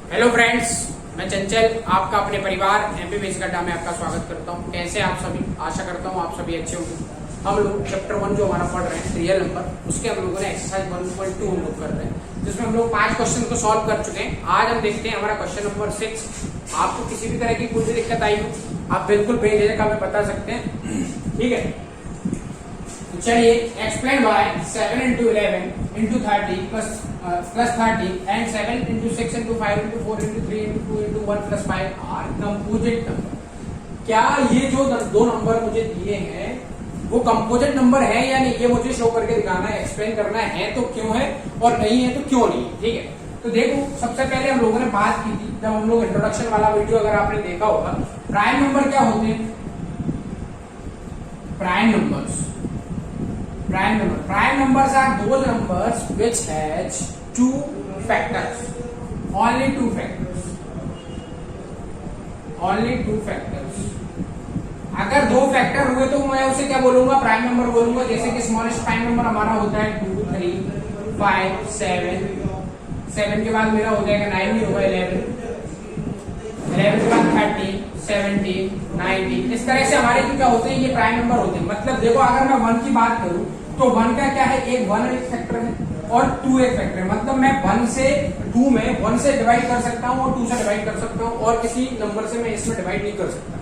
Hello friends, मैं चंचल आपका अपने परिवार एमपी बेस अड्डा में आपका स्वागत करता हूं। कैसे आप सभी? आशा करता हूं आप सभी अच्छे होंगे। हम लोग चैप्टर 1 जो हमारा पढ़ रहे हैं रियल नंबर, उसके हम लोगों ने एक्सरसाइज 1.2 हम लोग कर रहे हैं, जिसमें हम लोग 5 क्वेश्चन को सॉल्व कर चुके हैं। आज हम देखते हैं हमारा क्वेश्चन नंबर 6। आपको किसी भी तरह की कोई भी दिक्कत आई हो आप बिल्कुल बेझिझक हमें बता सकते हैं, ठीक है। चलिए, explain by 7 into 11 into 30 plus 30 and 7 into 6 into 5 into 4 into 3 into 2 into 1 plus 5 are composite number। क्या ये जो दो नंबर मुझे दिए हैं वो कंपोजिट नंबर है या नहीं, ये मुझे शो करके दिखाना है, एक्सप्लेन करना है तो क्यों है और नहीं है तो क्यों नहीं, ठीक है। तो देखो, सबसे पहले हम लोगों ने बात की थी जब हम लोग इंट्रोडक्शन वाला वीडियो अगर आपने देखा होगा, प्राइम नंबर क्या होते हैं? Prime numbers are those numbers which has two factors, only two factors। अगर दो फैक्टर हुए तो मैं उसे क्या बोलूंगा? प्राइम नंबर बोलूंगा। जैसे कि स्मॉलेस्ट प्राइम नंबर हमारा होता है 2, 3, 5, 7 के बाद मेरा हो जाएगा 9 भी होगा, 11 के बाद 13, 17, 19। इस तरह से हमारे क्या होते हैं? ये प्राइम नंबर होते हैं। मतलब देखो, अगर मैं 1 की बात करूं तो 1 का क्या है? एक 1 एक फैक्टर है और 2 एक फैक्टर है। मतलब मैं 1 से 2 में 1 से डिवाइड कर सकता हूं और 2 से डिवाइड कर सकता हूं और किसी नंबर से मैं इसमें डिवाइड नहीं कर सकता।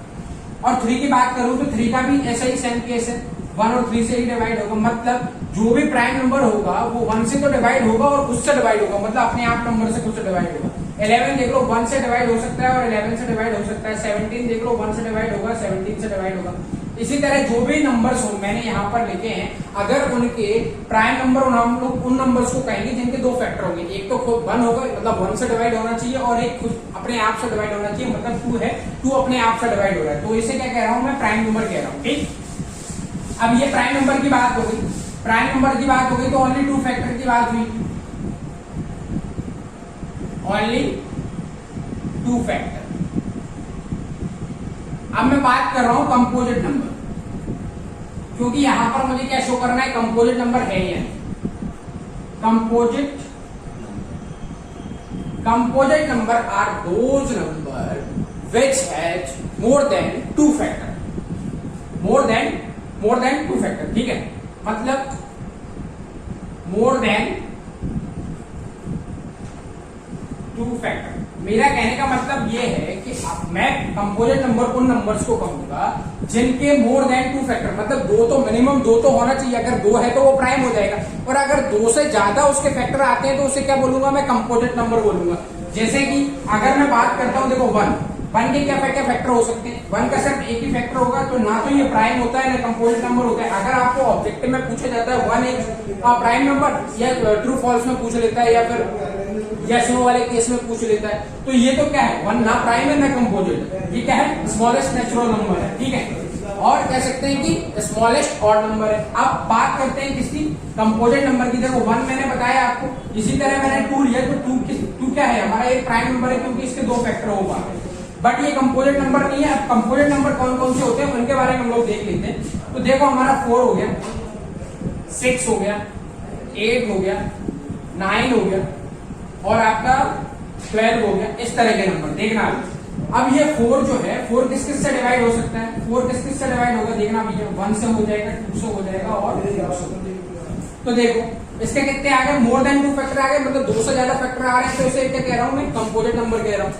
और 3 की बात करूं तो 3 का भी ऐसा ही सेम केस है, 1 और 3 से ही डिवाइड होगा। मतलब जो भी प्राइम नंबर होगा वो 1 से तो डिवाइड होगा और खुद से डिवाइड होगा, मतलब अपने आप नंबर से खुद से डिवाइड होगा। 11 देख लो 1 से डिवाइड हो सकता है और 11 से डिवाइड हो सकता है। 17 देख लो 1 से डिवाइड होगा, 17 से डिवाइड होगा। इसी तरह जो भी नंबर्स हो मैंने यहाँ पर लिखे हैं, अगर उनके प्राइम नंबर हम लोग उन नंबर्स को कहेंगे जिनके दो फैक्टर होंगे। एक तो खुद 1 होगा, मतलब 1 से डिवाइड होना चाहिए, और एक खुद अपने आप से डिवाइड होना चाहिए, मतलब 2 है, 2 अपने आप से डिवाइड हो रहा है। तो इसे क्या कह रहा हूं मैं? प्राइम नंबर कह रहा हूं, ठीक। अब ये प्राइम नंबर की बात हो गई। प्राइम नंबर की बात हो गई तो ओनली 2 फैक्टर की बात हुई, ओनली 2 फैक्टर। अब मैं बात कर रहा हूं कंपोजिट नंबर, क्योंकि यहां पर मुझे क्या शो करना है? कंपोजिट नंबर है या नहीं। Composite number are those number which has more than 2 factor. More than 2 factor, ठीक है। मतलब मोर देन 2 फैक्टर। मेरा कहने का मतलब ये है कि मैं कंपोजिट नंबर उन नंबर्स को कहूंगा जिनके मोर देन 2 फैक्टर, मतलब 2 तो मिनिमम 2 तो होना चाहिए। अगर 2 है तो वो प्राइम हो जाएगा, और अगर 2 से ज्यादा उसके फैक्टर आते हैं तो उसे क्या बोलूंगा? मैं कंपोजिट नंबर बोलूंगा। जैसे कि अगर मैं बात करता हूं, देखो 1 के क्या फैक्टर हो सकते हैं? 1 का सिर्फ एक ही फैक्टर होगा, तो ना तो ये प्राइम होता है ना कंपोजिट नंबर होता है। अगर आपको ऑब्जेक्टिव में पूछा जाता है 1 एक प्राइम नंबर, या ट्रू फॉल्स में पूछ लेता है, या फिर यस नो वाले केस में पूछ लेता है, तो ये तो क्या है? 1 ना प्राइम है ना कंपोजिट। ये क्या है? स्मॉलेस्ट नेचुरल नंबर है, ठीक है। और कह सकते हैं कि स्मॉलेस्ट ऑड नंबर है। अब बात करते हैं किसकी? कंपोजिट नंबर की। देखो 1 मैंने बताया आपको, इसी तरह मैंने 2 लिया, तो 2 क्या है? हमारा एक प्राइम नंबर है क्योंकि इसके 2 फैक्टर होगा, बट ये कंपोजिट नंबर नहीं है। अब कंपोजिट नंबर कौन कौन से होते हैं उनके बारे में हम लोग देख लेते हैं। तो देखो, हमारा 4 हो गया, 6 हो गया, 8 हो गया, 9 हो गया और आपका 12 हो गया। इस तरह के नंबर देखना। अब ये 4 जो है, 4 किस किस से डिवाइड हो सकता है? 4 किस किस से डिवाइड होगा देखना भैया। 1 से हो जाएगा, 2 से हो जाएगा और 3 से। तो देखो इसके कितने आ गए? मोर देन 2 फैक्टर आ गए, मतलब 2 से ज्यादा फैक्टर आ रहे हैं, तो इसे क्या कह रहा हूं मैं? कंपोजिट नंबर कह रहा हूं।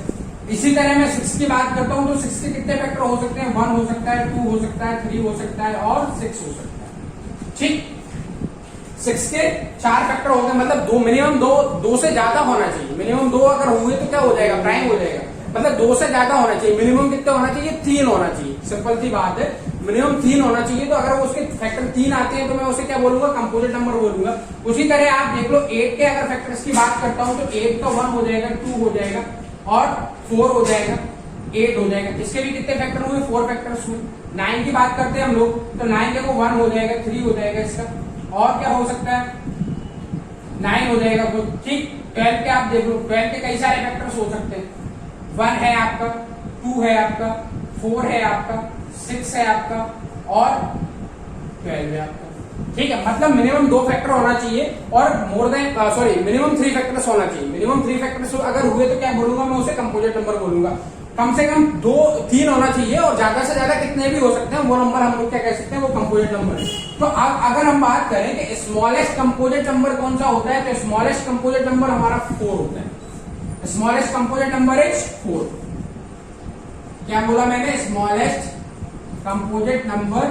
इसी तरह मैं 6 की बात करता हूं तो 6 के कितने फैक्टर हो सकते हैं? 1 हो सकता है, 2 हो सकता है, 3 हो सकता है और 6 हो सकता है, ठीक। 6 के 4 फैक्टर हो गए, मतलब 2 मिनिमम 2 से ज्यादा होना चाहिए। मिनिमम 2 अगर हुए तो क्या हो जाएगा? प्राइम हो जाएगा। मतलब 2 से ज्यादा होना चाहिए। मिनिमम कितना होना चाहिए? 3 होना चाहिए। सिंपल सी बात है, मिनिमम 3 होना चाहिए। तो अगर उसके फैक्टर 3 आते हैं तो मैं उसे क्या बोलूंगा? कंपोजिट नंबर बोलूंगा। उसी तरह आप देख लो 8 के अगर फैक्टर्स की बात करता हूं तो 8 का 1 हो जाएगा, 2 हो जाएगा और 4 हो जाएगा, 8 हो जाएगा। इसके भी कितने फैक्टर हुए? 4 फैक्टर्स हुए। 9 की बात करते हैं हम लोग तो 9 के को 1 हो जाएगा, 3 हो जाएगा इसका, और क्या हो सकता है? 9 हो जाएगा, ठीक। 12 के आप देख लो, 12 के कई सारे फैक्टर्स हो सकते हैं। 1 है आपका, 2 है आपका, 4 है आपका, 6 है आपका और 12 है आपका, ठीक है, मतलब मिनिमम 2 फैक्टर होना चाहिए और मोर देन मिनिमम 3 फैक्टर्स होना चाहिए। मिनिमम 3 फैक्टर्स अगर हुए तो क्या बोलूंगा मैं उसे कंपोजिट नंबर बोलूंगा। कम से कम 2-3 होना चाहिए और ज्यादा से ज्यादा कितने भी हो सकते हैं वो नंबर हम लोग क्या कह सकते हैं, वो कंपोजिट नंबर है। तो अगर हम बात करें कि स्मॉलेस्ट कंपोजिट नंबर कौन सा होता है, तो स्मॉलेस्ट कंपोजिट नंबर हमारा 4 होता है। Smallest composite number is 4। क्या बोला मैंने, स्मॉलेस्ट कंपोजिट नंबर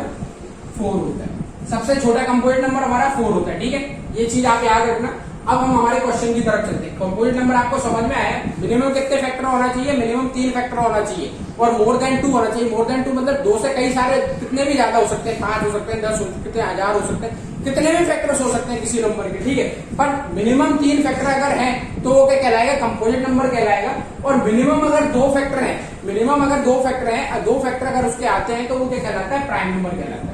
4 होता है। सबसे छोटा कंपोजिट नंबर हमारा 4 होता है। ठीक है, ये चीज आप याद रखना। अब हम हमारे क्वेश्चन की तरफ चलते हैं। कंपोजिट नंबर आपको समझ में आया, मिनिमम कितने फैक्टर होना चाहिए, मिनिमम 3 फैक्टर होना चाहिए और मोर देन 2 होना चाहिए। मोर देन 2 मतलब 2 से कई सारे, कितने भी ज्यादा हो सकते हैं, 5 हो सकते हैं, 10 हो सकते हैं, 1000 हो सकते हैं, कितने भी फैक्टर्स हो सकते हैं किसी नंबर के। ठीक है, पर मिनिमम 3 फैक्टर अगर है तो वो क्या कहलाएगा, कंपोजिट नंबर कहलाएगा। और मिनिमम अगर 2 फैक्टर है, मिनिमम अगर 2 फैक्टर है, 2 फैक्टर अगर उसके आते हैं तो वो क्या कहलाता है, प्राइम नंबर कहलाता है।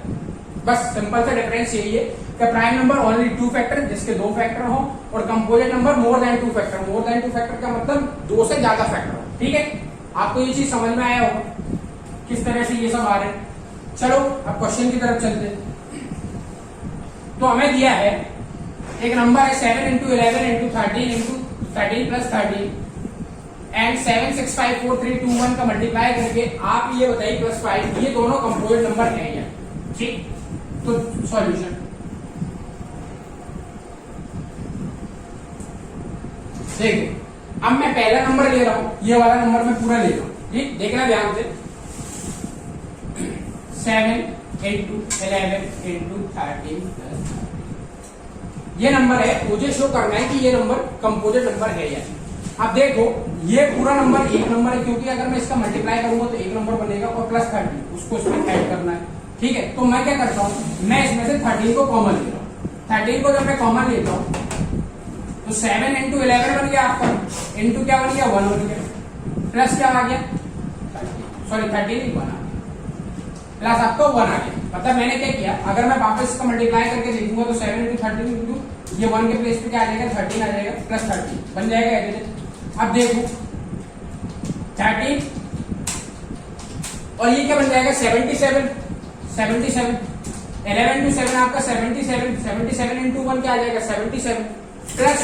बस सिंपल सा डिफरेंस यही है कि प्राइम नंबर ओनली 2 फैक्टर, जिसके 2 फैक्टर हो, और कंपोजिट नंबर मोर than 2 factor. More than 2 factor का मतलब 2 से ज्यादा फैक्टर हो। ठीक है, आपको ये चीज समझ में आया होगा किस तरह से ये सब आ रहे हैं। चलो अब क्वेश्चन की तरफ चलते हैं। तो हमें दिया है एक नंबर है 7 into 11 into 13 into 13 plus 13 and 7 6 5 4 3 2 1 का मल्टीप्लाई करके आप ये बताइए प्लस 5, ये दोनों कंपोजिट नंबर है या। ठीक, तो सॉल्यूशन देखो, अब मैं पहला नंबर ले रहा हूं, ये वाला नंबर मैं पूरा ले रहा हूं। ठीक, देखना ध्यान से, 7 इंटू 11 इंटू 13 प्लस, ये नंबर है, मुझे शो करना है कि ये नंबर कंपोजिट नंबर है या। अब देखो ये पूरा नंबर एक नंबर है, क्योंकि अगर मैं इसका मल्टीप्लाई करूंगा तो एक नंबर बनेगा और प्लस 30 उसको इसमें ऐड करना है। ठीक है, तो मैं क्या करता हूं, मैं इसमें से 13 को कॉमन ले रहा हूं। 13 को जब मैं कॉमन लेता हूं तो 7 इंटू 11 बन गया आपका, इंटू क्या बन गया, 1 बन गया, प्लस क्या आ गया, 13 नहीं बना, प्लस आपका 1 आ गया। मतलब मैंने क्या किया, अगर मैं वापस इसका मल्टीप्लाई करके देखूंगा तो 7 इंटू 13 इंटू ये 1 के प्लेस पे क्या आ जाएगा, 13 आ जाएगा, प्लस 13 बन जाएगा ऐसे। अब देखो 13 और ये क्या बन जाएगा, 77 11 टू 7 आपका 77 इंटू 1 क्या आ जाएगा, 77 प्लस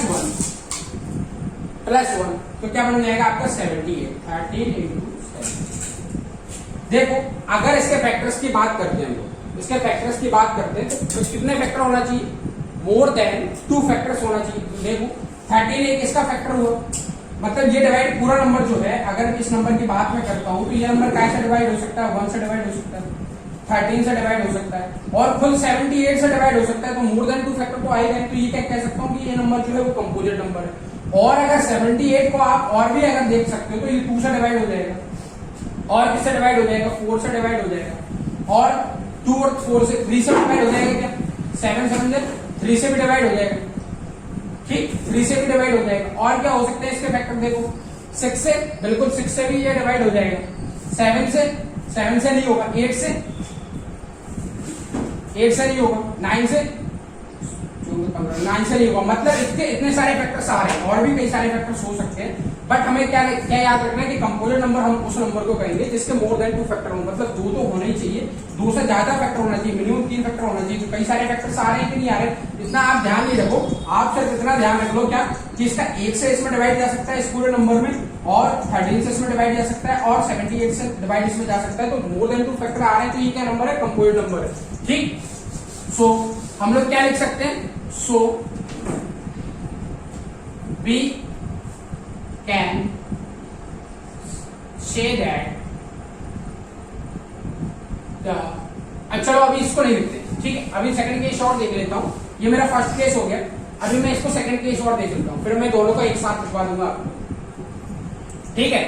1 तो क्या बन जाएगा आपका 78, 13 इंटू 7। देखो अगर इसके फैक्टर्स की बात करते हैं हम लोग, इसके फैक्टर्स की बात करते हैं तो कितने फैक्टर होना चाहिए, मोर देन 2 फैक्टर्स होना चाहिए। तो देखो 13 एक इसका फैक्टर हुआ, मतलब ये डिवाइड पूरा नंबर जो है, अगर इस नंबर की बात मैं करता हूं तो ये नंबर कैसे डिवाइड हो सकता है, 1 से डिवाइड हो सकता है, 13 से डिवाइड हो सकता है और फुल 78 से डिवाइड हो सकता है। तो मोर देन 2 फैक्टर तो आएगा, तो ये क्या कह सकता हूं कि ये नंबर जो है वो कंपोजिट नंबर है। और अगर 78 को आप और भी अगर देख सकते हो तो ये 2 से डिवाइड हो जाएगा, और किससे डिवाइड हो जाएगा, 4 से डिवाइड हो जाएगा, और 2 और 4 से 3 से डिवाइड हो जाएगा, क्या 7 7 3 से भी डिवाइड हो जाएगा। ठीक, 3 से भी डिवाइड हो जाएगा। और क्या हो सकते हैं इसके फैक्टर, देखो 6 से, बिल्कुल 6 से भी ये डिवाइड हो जाएगा, 7 से नहीं होगा, 8 से नहीं होगा, 9 से 9 से नहीं होगा। मतलब इतने सारे फैक्टर्स आ रहे हैं, और भी कई सारे फैक्टर्स हो सकते हैं, बट हमें क्या याद रखना है कि कंपोजिट नंबर हम उस नंबर को कहेंगे जिसके मोर देन 2 फैक्टर हो, मतलब 2 तो होने ही चाहिए, 2 से ज्यादा फैक्टर होना चाहिए, मिनिमम 3 फैक्टर होना चाहिए। तो कई सारे फैक्टर्स आ रहे हैं कि नहीं आ रहे, इतना आप ध्यान नहीं रखो, आप सिर्फ इतना ध्यान रख लो क्या कि इसका 1 से इसमें डिवाइड जा सकता है इस पूरे नंबर में, और 13 से इसमें डिवाइड जा सकता है, और 78 से डिवाइड इसमें जा सकता है। तो मोर देन 2 फैक्टर आ रहे हैं, तो ये क्या नंबर है, कंपोजिट नंबर है। ठीक, सो हम लोग क्या लिख सकते हैं, so we can say that चलो अभी इसको नहीं लिखते, ठीक है, अभी सेकंड केस और देख लेता हूं। ये मेरा फर्स्ट केस हो गया, अभी मैं इसको सेकंड केस और देख लेता हूं, फिर मैं दोनों को एक साथ लिखवा दूंगा आपको। ठीक है,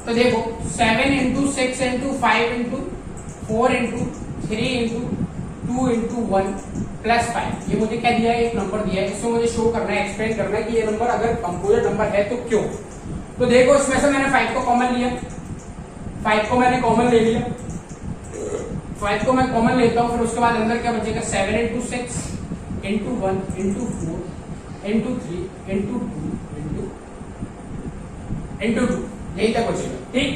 तो देखो 7 into 6 into 5 into 4 into 3 into 2 into 1 plus 5, ये मुझे क्या दिया है, एक नंबर दिया है, इसको मुझे शो करना है, एक्सप्लेन करना है कि ये नंबर अगर कंपोजिट नंबर है तो क्यों। तो देखो इसमें से मैंने 5 को कॉमन लिया, 5 को मैंने कॉमन ले लिया, 5 को मैं कॉमन लेता हूं, फिर उसके बाद अंदर क्या बचेगा, 7 into 6 into 1 into 4 into 3 into 2 into 2, यही तक बचेगा। ठीक,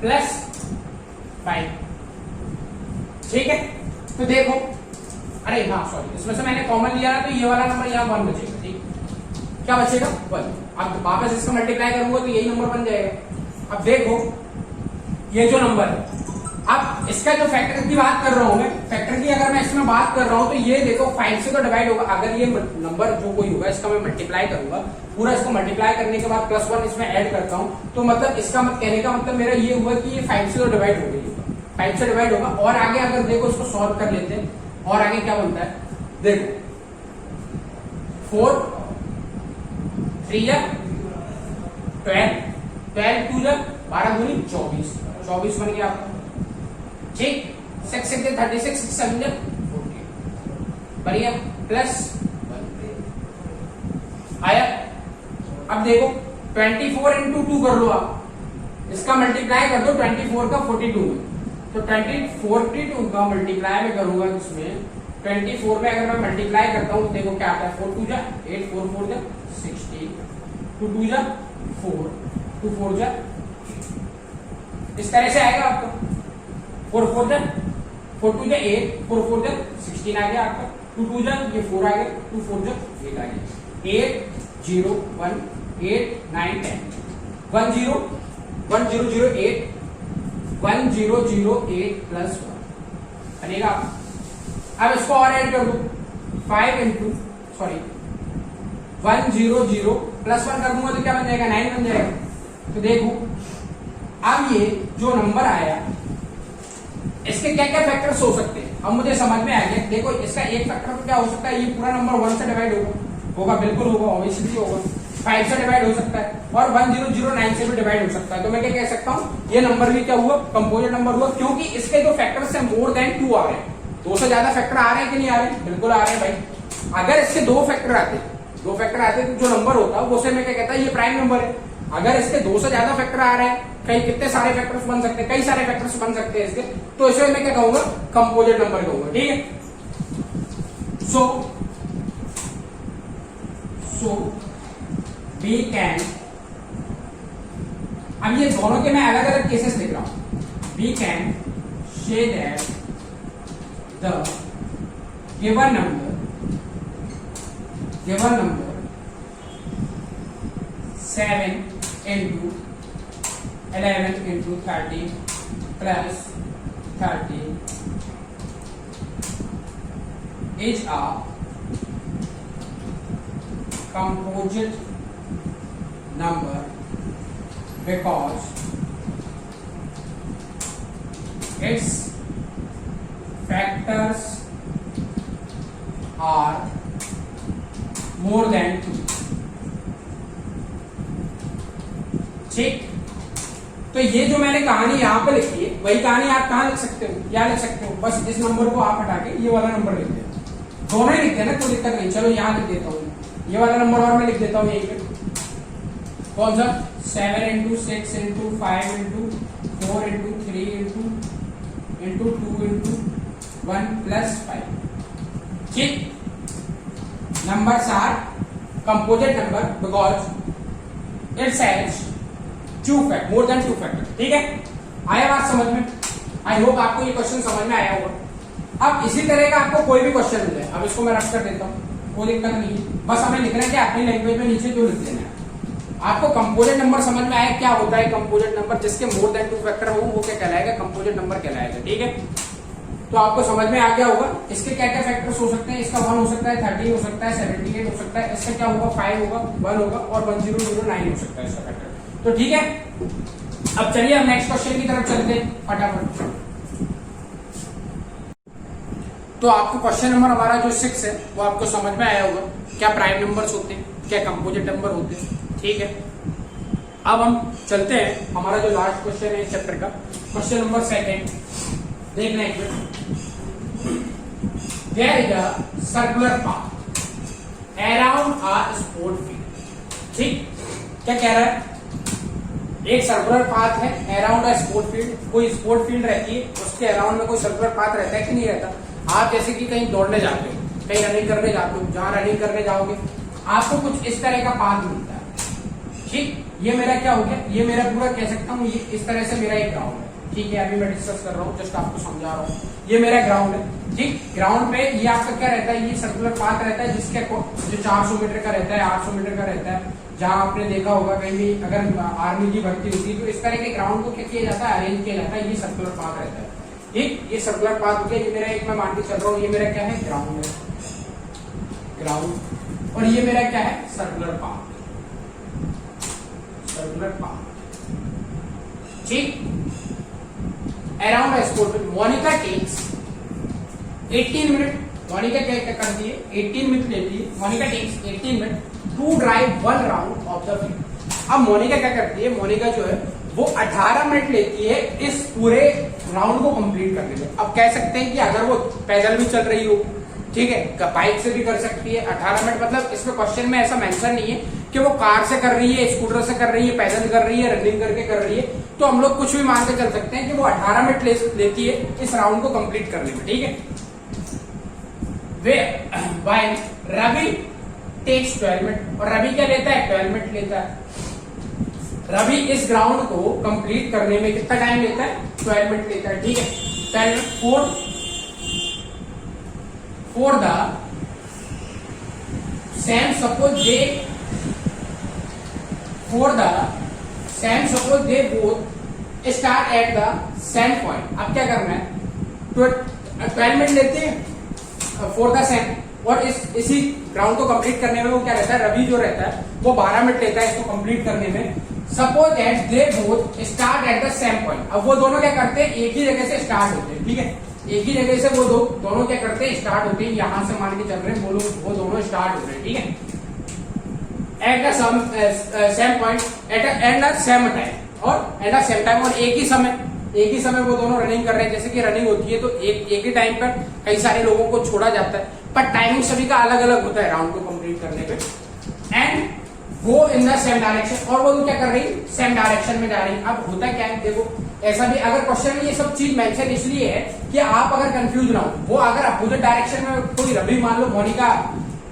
प्लस 5। ठीक है, तो देखो, अरे हाँ सॉरी, इसमें से मैंने कॉमन लिया ना, तो ये वाला नंबर यहाँ 1 बचेगा। ठीक, क्या बचेगा 1। अब वापस इसका मल्टीप्लाई करूंगा तो यही नंबर बन जाएगा। अब देखो ये जो नंबर है, अब इसका जो फैक्टर की बात कर रहा हूं मैं, फैक्टर की अगर मैं इसमें बात कर रहा हूं तो ये देखो 5 से तो डिवाइड होगा। अगर ये नंबर जो कोई होगा इसका मैं मल्टीप्लाई करूंगा, पूरा इसको मल्टीप्लाई करने के बाद +1 इसमें ऐड करता हूं, तो मतलब इसका कहने का मतलब मेरा ये हुआ कि ये 5 से तो डिवाइड हो गई, 5 से डिवाइड होगा। और आगे अगर देखो इसको सॉल्व कर लेते हैं, और आगे क्या बनता है देखो, 4 3 या 12, 12 2 या 12 दूनी 24, 24 बन गया आपका। ठीक, 6 6 36, 6 7 40, बढ़िया, प्लस आया। अब देखो 24 इंटू 2 कर लो आप, इसका मल्टीप्लाई कर दो 24 का 42 में, तो 42 का मल्टीप्लाई में करूंगा इसमें 24 में अगर मैं मल्टीप्लाई करता हूं तो देखो क्या आता है, 4 2 जा 8, 4 4 जा 16, 2 2 जा 4, 2 4 जा, इस तरह से आएगा आपको। 4 4 जा 4 2 जा 8, 4 4 जा 16 आ गया आपका, 2 2 जा ये 4 आ गया, 2 4 जा 8 आ गया। 8 0 1 8 9 10 1 0 1 0 0 8 1 0 0 8 प्लस 1 बनेगा। अब इसको और ऐड कर दो, 5 इंटू सॉरी 1 0 0 प्लस 1 कर दूंगा तो क्या बन जाएगा, 9 बन जाएगा। तो देखो अब ये जो नंबर आया इसके क्या क्या फैक्टर्स हो सकते हैं, अब मुझे समझ में आ गया। देखो इसका एक फैक्टर तो क्या हो सकता है, ये पूरा नंबर 1 से डिवाइड होगा, बिल्कुल होगा, ऑब्वियसली होगा। 5 से डिवाइड हो सकता है और 1009 से भी डिवाइड हो सकता है। तो मैं क्या कह सकता हूँ, ये नंबर भी क्या हुआ, कंपोजिट नंबर हुआ, क्योंकि इसके जो फैक्टर्स है मोर देन 2 आ रहे हैं। 2 से ज्यादा फैक्टर आ रहे हैं कि नहीं आ रहे हैं, बिल्कुल आ रहे हैं भाई। अगर इसके 2 फैक्टर आते तो जो नंबर होता है वो से मैं क्या कहता है, ये प्राइम नंबर है। अगर इसके 2 से ज्यादा फैक्टर आ रहे हैं, कई कितने सारे फैक्टर्स बन सकते हैं, कई सारे फैक्टर्स बन सकते हैं इसके, तो इसे मैं क्या कहूंगा, कंपोजिट नंबर कहूंगा। ठीक है, सो वी कैन, अब ये दोनों के मैं अलग अलग केसेस लिख रहा हूं। We can say that the given number 7 into 11 into 30 plus 30 is a composite number because its factors are more than 2। ठीक, तो ये जो मैंने कहानी यहाँ पे लिखी है वही कहानी आप कहाँ लिख सकते हो, क्या लिख सकते हो, बस इस नंबर को आप हटा के ये वाला नंबर लिख देना, दोनों ही लिख देना, कोई दिक्कत नहीं। चलो यहाँ लिख देता हूँ ये वाला नंबर और मैं लिख देता हूँ यही पे, कौन सा, 7 into 6 into 5 into 4 into 3 into 2 into 1 plus 5। ठीक, numbers are composite number because it has more than 2 factor। ठीक है, आया बात समझ में? आई होप आपको ये क्वेश्चन समझ में आया होगा। अब इसी तरह का आपको कोई भी क्वेश्चन मिले, अब इसको मैं रख कर देता हूँ, कोई दिक्कत नहीं है, बस हमें लिखना है कि अपनी लैंग्वेज में नीचे जो लिख देना है। आपको कंपोजिट नंबर समझ में आया क्या होता है कंपोजिट नंबर, जिसके मोर देन 2 फैक्टर हो वो क्या कहलाएगा, कंपोजिट नंबर कहलाएगा। ठीक है, तो आपको समझ में आ गया होगा इसके क्या क्या फैक्टर्स हो सकते हैं। इसका 1 हो सकता है, 30 हो सकता है, 78 हो सकता है, इसका क्या होगा, 5 होगा, 1 होगा और 1009 हो सकता है इसका फैक्टर। तो ठीक है, अब चलिए हम नेक्स्ट क्वेश्चन की तरफ चलते हैं फटाफट। तो आपको क्वेश्चन नंबर हमारा जो 6 है वो आपको समझ में आया होगा, क्या प्राइम नंबर्स होते हैं, क्या कंपोजिट नंबर होते हैं। ठीक है, अब हम चलते हैं हमारा जो लास्ट क्वेश्चन है इस चैप्टर का, क्वेश्चन नंबर 2। देखना एक minute, there is a circular path around a sport field. ठीक, क्या कह रहा है, एक सर्कुलर पाथ है अराउंड अ स्पोर्ट फील्ड, कोई स्पोर्ट फील्ड रहती है उसके अराउंड में कोई सर्कुलर पाथ रहता है कि नहीं रहता। आप जैसे कि कहीं दौड़ने जाते हो, कहीं रनिंग करने जाते हो, जहां रनिंग करने जाओगे आपको कुछ इस तरह का पाथ मिलता है। ठीक, ये मेरा क्या हो गया, ये मेरा पूरा कह सकता हूँ ये इस तरह से मेरा एक ग्राउंड है। ठीक है, अभी मैं डिस्कस कर रहा हूँ, जस्ट आपको समझा रहा हूँ। ये मेरा ग्राउंड है, ठीक। ग्राउंड पे ये आपका क्या रहता है, ये सर्कुलर पाथ रहता है, जिसके जो 400 मीटर का रहता है, 800 मीटर का रहता है। जहां आपने देखा होगा कहीं भी अगर आर्मी की भर्ती होती है तो इस तरह के ग्राउंड को क्या किया जाता है, अरेंज किया जाता है। ये सर्कुलर पाथ रहता है, ठीक। ये सर्कुलर पाथ हो गया। ये मेरा एक मैं मान के चल रहा हूँ, ये मेरा क्या है, ग्राउंड है, ग्राउंड। और ये मेरा क्या है, सर्कुलर पाथ, सर्कुलर पाथ, ठीक। Around a sport Monika takes 18 minute, Monika क्या करती है, 18 मिनट लेती है। Monika takes 18 minute to drive 1 round of the field. अब मोनिका क्या करती है, मोनिका जो है वो 18 मिनट लेती है इस पूरे राउंड को कंप्लीट करने में। अब कह सकते हैं कि अगर वो पैदल भी चल रही हो, ठीक है, बाइक से भी कर सकती है। 18 मिनट मतलब इसमें क्वेश्चन में ऐसा मेंशन नहीं है कि वो कार से कर रही है, स्कूटर से कर रही है, पैदल कर रही है, रनिंग करके कर रही है। तो हम लोग कुछ भी मान के चल सकते हैं कि वो 18 मिनट लेती है इस राउंड को कंप्लीट करने में, ठीक है। Way by Ravi takes 12 minute, और रवि क्या लेता है, 12 मिनट लेता है। रवि इस ग्राउंड को कंप्लीट करने में कितना टाइम लेता है, 12 मिनट लेता है, ठीक है। 12 minute for the same suppose they both start at the same point। अब क्या करना है, 12 मिनट लेते हैं फॉर द सेम, और इसी ग्राउंड को कंप्लीट करने में वो क्या रहता है, रवि जो रहता है वो 12 मिनट लेता है इसको कंप्लीट करने में। Suppose that they both start at the same point. अब वो दोनों क्या करते हैं, एक ही जगह से स्टार्ट होते हैं, ठीक है। एक ही जगह से वो दोनों क्या करते हैं, स्टार्ट होते हैं। यहां से मान के चल रहे हैं वो दोनों स्टार्ट हो रहे हैं, ठीक है। At the same point at the same time, और एट द सेम टाइम, और एक ही समय वो दोनों रनिंग कर रहे हैं। जैसे कि रनिंग होती है तो एक ही टाइम पर कई सारे लोगों को छोड़ा जाता है, पर टाइमिंग सभी का अलग अलग होता है राउंड को कंप्लीट करने पे। And go in the same direction, और वो क्या कर रही है, सेम डायरेक्शन में जा रही है। अब होता क्या है, देखो ऐसा भी अगर क्वेश्चन में ये सब चीज मेंशन इसलिए है कि आप अगर कंफ्यूज ना हो। वो अगर अपोजिट डायरेक्शन में कोई रवि, मान लो मोनिका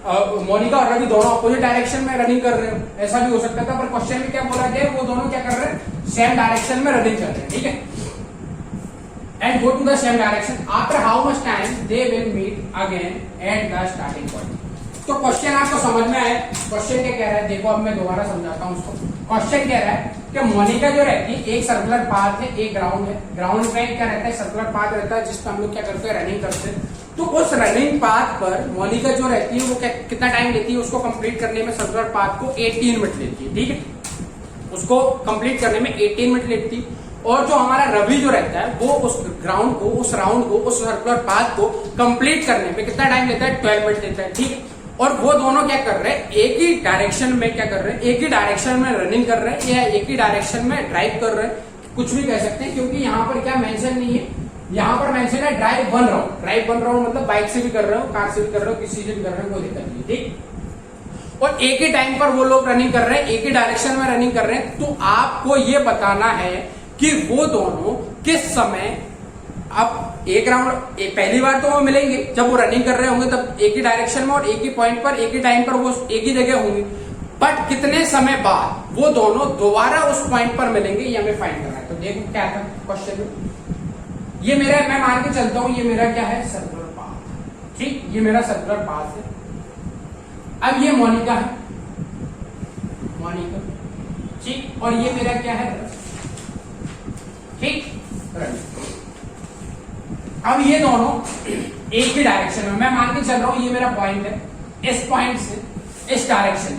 और रवि दोनों अपोजिट डायरेक्शन में रनिंग कर रहे हो, ऐसा भी हो सकता था। पर क्वेश्चन में क्या बोला गया है, वो दोनों क्या कर रहे हैं, सेम डायरेक्शन में रनिंग कर रहे हैं, ठीक है। And go to the same direction after how much time they will meet again at the starting point. तो क्वेश्चन आपको समझ में आया, क्वेश्चन क्या कह रहा है, देखो अब मैं दोबारा समझाता हूँ उसको। क्वेश्चन कह रहा है कि मोनिका जो रहती है, एक सर्कुलर पाथ है, एक ग्राउंड है। ग्राउंड में क्या रहता है, सर्कुलर पाथ रहता है, जिस पर हम लोग क्या करते हैं, रनिंग करते हैं। तो उस रनिंग पाथ पर मोनिका जो रहती है वो कितना टाइम लेती है उसको कंप्लीट करने में, सर्कुलर पाथ को 18 मिनट लेती है, ठीक है। उसको कंप्लीट करने में 18 मिनट लेती है। और जो हमारा रवि जो रहता है वो उस ग्राउंड को, उस राउंड को, उस सर्कुलर पाथ को कंप्लीट करने में कितना टाइम लेता है, 12 मिनट लेता है, ठीक है। और वो दोनों क्या कर रहे हैं, एक ही डायरेक्शन में क्या कर रहे हैं, एक ही डायरेक्शन में रनिंग कर रहे हैं, या एक ही डायरेक्शन में ड्राइव कर रहे हैं, कुछ भी कह सकते हैं। क्योंकि यहाँ पर क्या मेंशन नहीं है, यहाँ पर मेंशन है ड्राइव 1 राउंड। ड्राइव 1 राउंड मतलब बाइक से भी कर रहे हो, कार से भी कर रहे हो, किसी से भी कर रहे हो, कोई दिक्कत नहीं, ठीक। और एक ही टाइम पर वो लोग रनिंग कर रहे हैं, एक ही डायरेक्शन में रनिंग कर रहे हैं। तो आपको ये बताना है कि वो दोनों किस समय, अब एक राउंड पहली बार तो वो मिलेंगे जब वो रनिंग कर रहे होंगे, तब एक ही डायरेक्शन में और एक ही पॉइंट पर एक ही टाइम पर वो एक ही जगह होंगे। बट कितने समय बाद वो दोनों दोबारा उस पॉइंट पर मिलेंगे, ये हमें फाइंड करना है। तो देखो क्या था क्वेश्चन में, ये मेरा, मैं मान के चलता हूं ये मेरा क्या है, सर्कुलर पाथ, ठीक। ये मेरा सर्कुलर पाथ है। अब ये मोनिका है, मोनिका, ठीक। और ये मेरा क्या है, ठीक, रनिंग। अब ये दोनों एक ही डायरेक्शन में, मैं मान के चल रहा हूं ये मेरा पॉइंट है, इस पॉइंट से इस डायरेक्शन,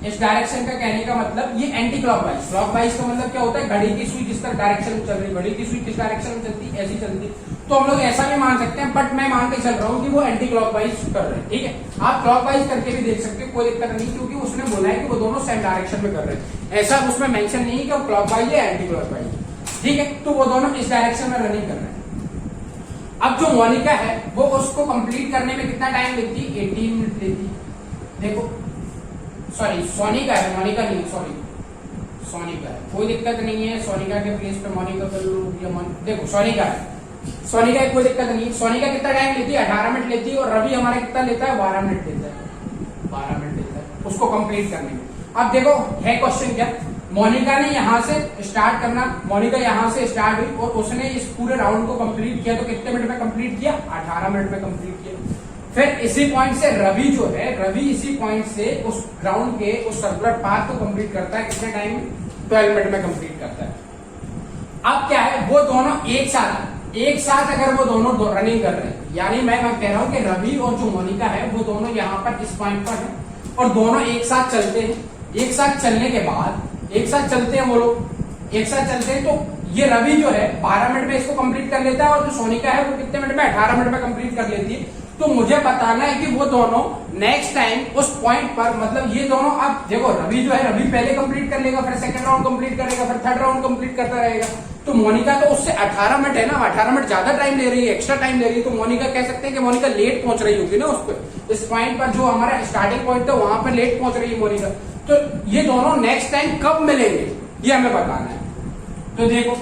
इस डायरेक्शन का कहने का मतलब ये एंटी क्लॉकवाइज। क्लॉकवाइज का मतलब क्या होता है, घड़ी की सुई जिस तरह डायरेक्शन में चल रही, घड़ी की सुई किस डायरेक्शन में चलती, ऐसी चलती। तो हम लोग ऐसा भी मान सकते हैं, बट मैं मान के चल रहा हूं कि वो एंटी क्लॉकवाइज कर रहे हैं, ठीक है। आप क्लॉकवाइज करके भी देख सकते हो, कोई दिक्कत नहीं, क्योंकि उसने बोला है कि वो दोनों सेम डायरेक्शन में कर रहे हैं। ऐसा उसमें मेंशन नहीं है कि वो क्लॉकवाइज या एंटी क्लॉकवाइज, ठीक है। तो वो दोनों इस डायरेक्शन में रनिंग कर रहे हैं। अब जो मोनिका है वो उसको कंप्लीट करने में कितना टाइम लेती है, 18 मिनट लेती है। देखो सॉरी, सोनिका है, मोनिका नहीं, सॉरी सोनिका है, कोई दिक्कत नहीं है। सोनिका के प्लेस पे मोनिका कर लो, या देखो सोनिका है, सोनिका की कोई दिक्कत नहीं है। सोनिका कितना टाइम लेती है, 18 मिनट लेती है। और रवि हमारा कितना लेता है, 12 मिनट लेता है, 12 मिनट लेता है उसको कंप्लीट करने में। अब देखो है क्वेश्चन क्या, मोनिका ने यहां से स्टार्ट करना, मोनिका यहां से स्टार्ट हुई और उसने इस पूरे राउंड को कंप्लीट किया, तो कितने मिनट में कंप्लीट किया? 18 मिनट में कंप्लीट किया। फिर इसी पॉइंट से रवि जो है, रवि इसी पॉइंट से उस राउंड के उस सर्कुलर पाथ को कंप्लीट करता है, कितने टाइम में? 12 मिनट में कंप्लीट करता है। अब क्या है, वो दोनों एक साथ अगर वो दोनों रनिंग कर रहे हैं, यानी मैं कह रहा हूं कि रवि और जो मोनिका है वो दोनों यहाँ पर इस पॉइंट पर है और दोनों एक साथ चलते हैं। एक साथ चलने के बाद एक साथ चलते हैं, वो लोग एक साथ चलते हैं, तो ये रवि जो है 12 मिनट में इसको कंप्लीट कर लेता है और जो सोनिका है वो कितने मिनट में? 18 मिनट में कंप्लीट कर लेती है। तो मुझे बताना है कि वो दोनों नेक्स्ट टाइम उस पॉइंट पर, मतलब ये दोनों, अब देखो रवि जो है, रवि पहले कंप्लीट कर लेगा, फिर सेकंड राउंड कंप्लीट करेगा, फिर थर्ड राउंड कंप्लीट करता रहेगा। तो मोनिका तो उससे 18 मिनट है ना, 18 मिनट ज्यादा टाइम ले रही है, एक्स्ट्रा टाइम ले रही है, तो मोनिका कह सकते हैं कि मोनिका लेट पहुंच रही होगी ना उस पर, इस पॉइंट पर जो हमारा स्टार्टिंग पॉइंट था वहां पर लेट पहुंच रही है मोनिका। तो ये दोनों नेक्स्ट टाइम कब मिलेंगे ये हमें बताना है। तो देखो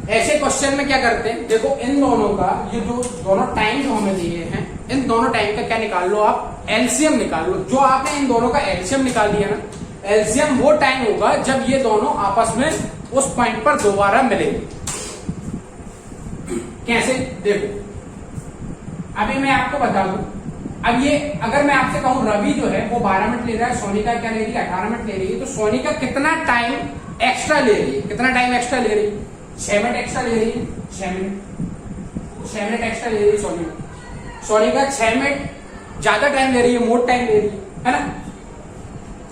ऐसे क्वेश्चन में क्या करते हैं, देखो इन दोनों का, ये जो दोनों टाइम जो हमें दिए हैं, इन दोनों टाइम का क्या निकाल लो आप? एलसीएम निकाल लो। जो आपने इन दोनों का एलसीएम निकाल दिया ना, एलसीएम वो टाइम होगा जब ये दोनों आपस में उस पॉइंट पर दोबारा मिलेंगे। कैसे? देखो अभी मैं आपको बता दूं, अब ये अगर मैं आपसे कहूं रवि जो है वो 12 मिनट ले रहा है, सोनिका क्या ले रही है? 18 मिनट ले रही है, तो सोनिका कितना टाइम एक्स्ट्रा ले रही है? कितना टाइम एक्स्ट्रा ले रही है? 6 मिनट एक्स्ट्रा ले रही है, 6 मिनट एक्स्ट्रा ले रही है सोनिका। सोनिका 6 मिनट ज्यादा टाइम ले रही है, मोर टाइम ले रही है ना।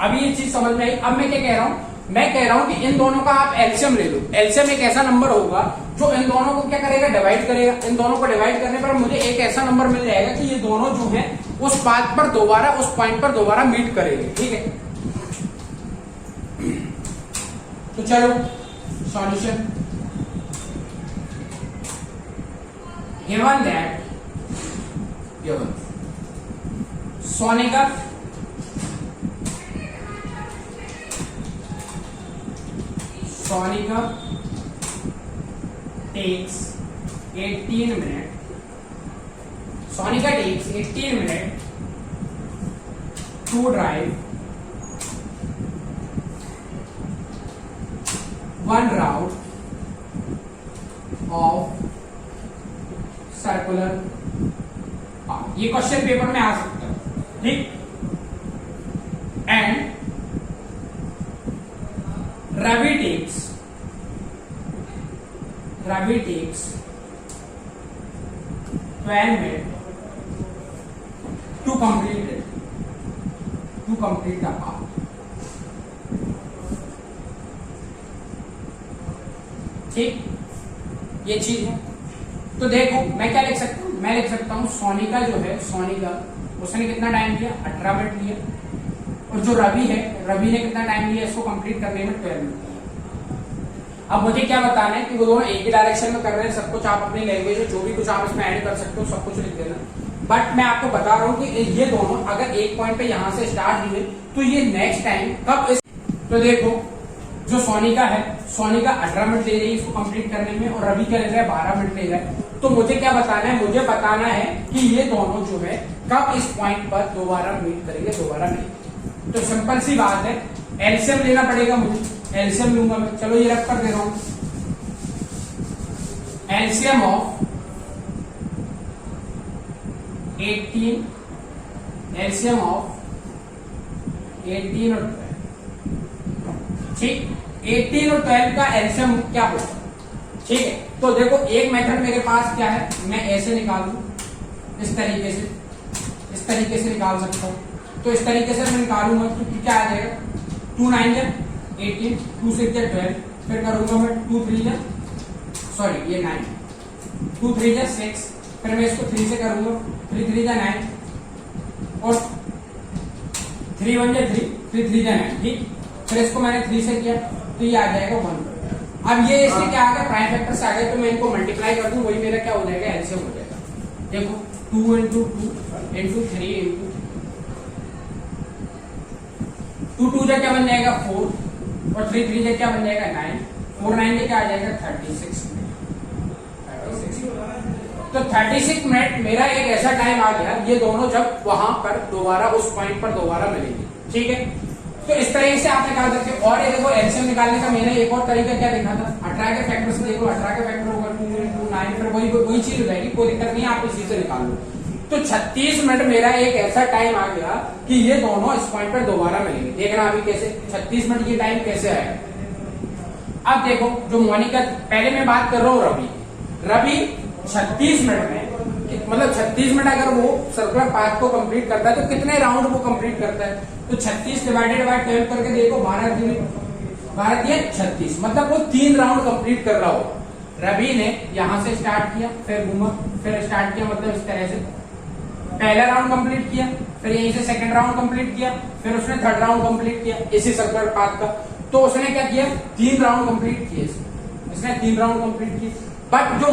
अभी ये चीज समझ में आई। अब मैं क्या कह रहा हूं, मैं कह रहा हूं कि इन दोनों का आप एलसीएम ले लो। एलसीएम एक ऐसा नंबर होगा जो इन दोनों को क्या करेगा? डिवाइड करेगा। इन दोनों को डिवाइड करने पर मुझे एक ऐसा नंबर मिल जाएगा कि ये दोनों जो है उस पाथ पर दोबारा, उस पॉइंट पर दोबारा मीट करेंगे। ठीक है, तो चलो solution. Given that Sonika takes 18 minutes. Sonika takes 18 minutes to drive one round of circular path. ये क्वेश्चन पेपर में आ सकता है, ठीक। And Ravi takes 12 minutes to complete the path. ठीक, ये चीज है। तो देखो मैं क्या लिख सकता हूं, मैं लिख सकता हूं सोनिका जो है, सोनिका उसने कितना टाइम लिया? 18 मिनट लिया। और जो रवि है, रवि ने कितना टाइम लिया इसको कंप्लीट करने में? 12 मिनट। अब मुझे क्या बताना है कि वो दोनों एक ही डायरेक्शन में कर रहे हैं। सब कुछ आप अपनी लैंग्वेज में जो भी कुछ आप इसमें ऐड कर सकते हो सब कुछ लिख देना। बट मैं आपको बता रहा हूं कि ये दोनों अगर एक पॉइंट पे यहां से स्टार्ट हुए तो ये नेक्स्ट टाइम कब तो देखो जो सोनिका है, सोनिका 18 मिनट ले रही है इसको कंप्लीट करने में, और रवि क्या ले रहा है? 12 मिनट ले रहा है। तो मुझे क्या बताना है? मुझे बताना है कि ये दोनों जो है कब इस पॉइंट पर दोबारा मीट करेंगे, दोबारा मिलेंगे। तो सिंपल सी बात है, एलसीएम लेना पड़ेगा मुझे। एलसीएम लूंगा मैं, चलो ये रख कर दे रहा हूं। एलसीएम ऑफ 18 और 12, ठीक। 18 और 12 का एलसीएम क्या होगा? ठीक है, तो देखो एक मेथड मेरे पास क्या है, मैं ऐसे निकाल दूं, इस तरीके से निकाल सकता हूं। तो इस तरीके से मैं निकालूंगा तो क्या आ जाएगा? 2 9 जा 18, 2 6 जा 12, फिर करूंगा मैं 2 3 जा, सॉरी ये 9, 2 3 जा 6, फिर मैं इसको 3 से करूंगा, 3 3 जा 9 और 3 1 जा 3, 3 3 जा 9, ठीक। फिर इसको मैंने 3 से किया तो ये आ जाएगा 1। अब ये इससे क्या आ गया? प्राइम फैक्टर से आ गया, तो मैं इनको मल्टीप्लाई कर दूं, वही मेरा क्या हो जाएगा? एलसीएम हो जाएगा। देखो 2 into 2 into 3 into 2 2 जा क्या बन जाएगा? 4 और 3 3 जा क्या बन जाएगा? 9, 4 9 जा क्या आ जाएगा? 36। तो 36 मिनट मेरा एक ऐसा टाइम आ गया, ये दोनों जब वहां पर दोबारा उस पॉइंट पर दोबारा मिलेंगे, ठीक है। तो इस तरीके से आप निकाल सकते हो। और ये देखो एलसीएम निकालने का मैंने एक और तरीका क्या देखा था, 18 के फैक्टर से देखो, 18 के फैक्टर होगा 2 into 9, फिर वही चीज हो जाएगी, कोई दिक्कत नहीं है, आप इसी से निकाल लो। तो 36 मिनट मेरा एक ऐसा टाइम आ गया कि ये दोनों इस पॉइंट पर दोबारा मिलेंगे। देखना अभी कैसे 36 मिनट ये टाइम कैसे आएगा। अब देखो जो मोनिका, पहले मैं बात कर रहा हूँ रवि 36 मिनट में, मतलब 36 मिनट अगर वो सर्कुलर पाथ को कंप्लीट करता है तो कितने राउंड वो कंप्लीट करता है, तो 36 डिवाइडेड बाय 12 करके देखो, 12 दिए 36, मतलब वो 3 राउंड कंप्लीट कर रहा हो। रवि ने यहां से स्टार्ट किया, फिर घूमा, फिर स्टार्ट किया, मतलब इस तरह से पहला राउंड कंप्लीट किया, फिर यहीं से सेकंड राउंड कंप्लीट किया, फिर उसने थर्ड राउंड कंप्लीट किया इसी सर्कुलर पाथ का। तो उसने क्या किया, 3 राउंड कंप्लीट किए, इसने 3 राउंड कंप्लीट किए। बट जो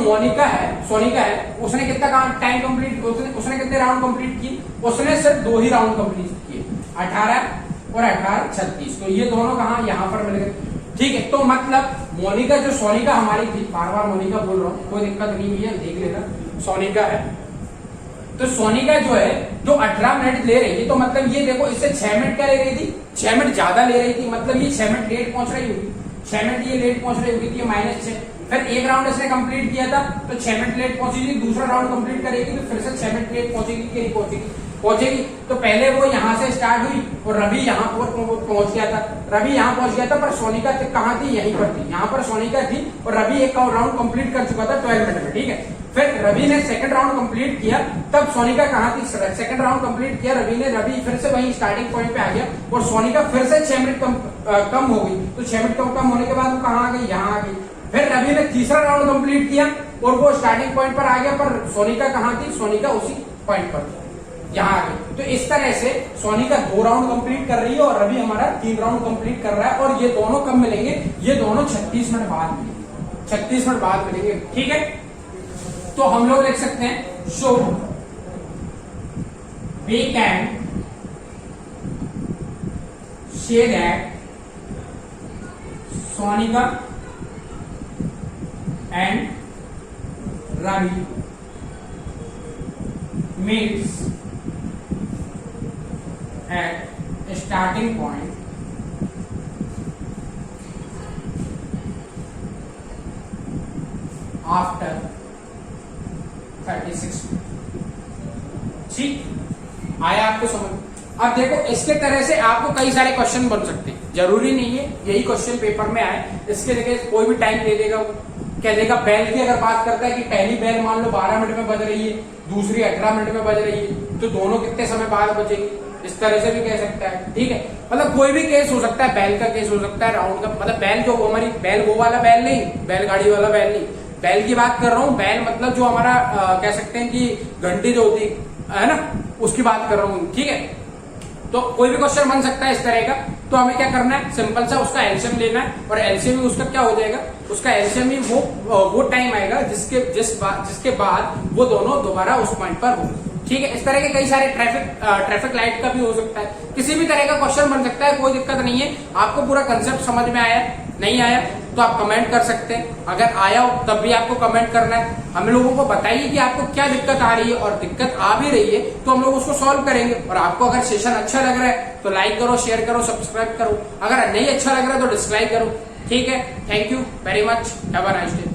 सोनिका है उसने कितना टाइम कंप्लीट, उसने कितने राउंड कंप्लीट किए, उसने सिर्फ 2 ही राउंड कंप्लीट किए, 18 और 18 36। तो ये दोनों कहां, यहां पर मिल गए। ठीक है, तो मतलब सोनिका हमारी थी, बार बार मोनिका बोल रहा हूं, कोई दिक्कत नहीं है, देख लेना, सोनिका है। तो सोनिका जो है जो 18 मिनट ले रही है, तो मतलब ये देखो इससे 6 मिनट क्या ले रही थी, 6 मिनट ज्यादा ले रही थी, मतलब ये 6 मिनट लेट पहुंच रही होगी, 6 मिनट ये लेट पहुंच रही होगी, -6। फिर एक राउंड इसने कंप्लीट किया था तो 6 मिनट लेट पहुंचेगी, दूसरा राउंड कंप्लीट करेगी तो फिर से 6 मिनट लेट पहुंचेगी कि नहीं पहुंचेगी। तो पहले वो यहां से स्टार्ट हुई और रवि यहां पर पहुंच गया था, पर सोनिका कहां थी, यहीं पर थी, यहां पर सोनिका थी और रवि एक राउंड कंप्लीट कर चुका था 12 मिनट में। ठीक है, फिर रवि ने सेकंड राउंड कंप्लीट किया, तब सोनिका कहां थी, सेकंड राउंड कंप्लीट किया रवि फिर से वही स्टार्टिंग पॉइंट पे आ गया और सोनिका फिर से 6 मिनट कम हो गई। तो 6 मिनट कम होने के बाद वो कहां आ गई, यहां आ गई। फिर रवि ने तीसरा राउंड कंप्लीट किया और वो स्टार्टिंग पॉइंट पर आ गया, पर सोनिका कहां थी, सोनिका उसी पॉइंट पर यहां आ गई। तो इस तरह से सोनिका 2 राउंड कंप्लीट कर रही है और रवि हमारा 3 राउंड कंप्लीट कर रहा है, और ये दोनों कब मिलेंगे, ये दोनों 36 मिनट बाद मिलेंगे, 36 मिनट बाद मिलेंगे। ठीक है, तो हम लोग लिख सकते हैं so we can say that Sonika and Ravi meets at a starting point after 36 ठीक आया आपको समझ। अब देखो इसके तरह से आपको कई सारे क्वेश्चन बन सकते हैं, जरूरी नहीं है यही क्वेश्चन पेपर में आए, इसके जगह कोई भी टाइम दे देगा, क्या देगा, बेल की अगर बात करता है कि पहली बेल मान लो 12 मिनट में बज रही है, दूसरी 18 मिनट में बज रही है, तो दोनों कितने समय बाद बजेगी, इस तरह से भी कह सकता है। ठीक है, मतलब कोई भी केस हो सकता है, बैल का केस हो सकता है, राउंड का, मतलब बैल जो हमारी बैल वो वाला बैल नहीं, बैलगाड़ी वाला बैल नहीं, बैल की बात कर रहा हूँ। बैल मतलब जो हमारा कह सकते हैं कि घंटी जो होती है ना, उसकी बात कर रहा हूँ। ठीक है, तो कोई भी क्वेश्चन बन सकता है इस तरह का। तो हमें क्या करना है, सिंपल सा उसका एलसीएम लेना है, और एलसीएम में उसका क्या हो जाएगा, उसका एलसीएम ही वो टाइम आएगा जिसके बाद वो दोनों दोबारा उस पॉइंट पर हो। ठीक है, इस तरह के कई सारे ट्रैफिक लाइट का भी हो सकता है, किसी भी तरह का क्वेश्चन बन सकता है, कोई दिक्कत नहीं है। आपको पूरा कंसेप्ट समझ में आया, नहीं आया तो आप कमेंट कर सकते हैं, अगर आया हो तब भी आपको कमेंट करना है। हम लोगों को बताइए कि आपको क्या दिक्कत आ रही है, और दिक्कत आ भी रही है तो हम लोग उसको सॉल्व करेंगे। और आपको अगर सेशन अच्छा लग रहा है तो लाइक करो, शेयर करो, सब्सक्राइब करो, अगर नहीं अच्छा लग रहा है तो डिसलाइक करो। ठीक है, thank you very much, have a nice day.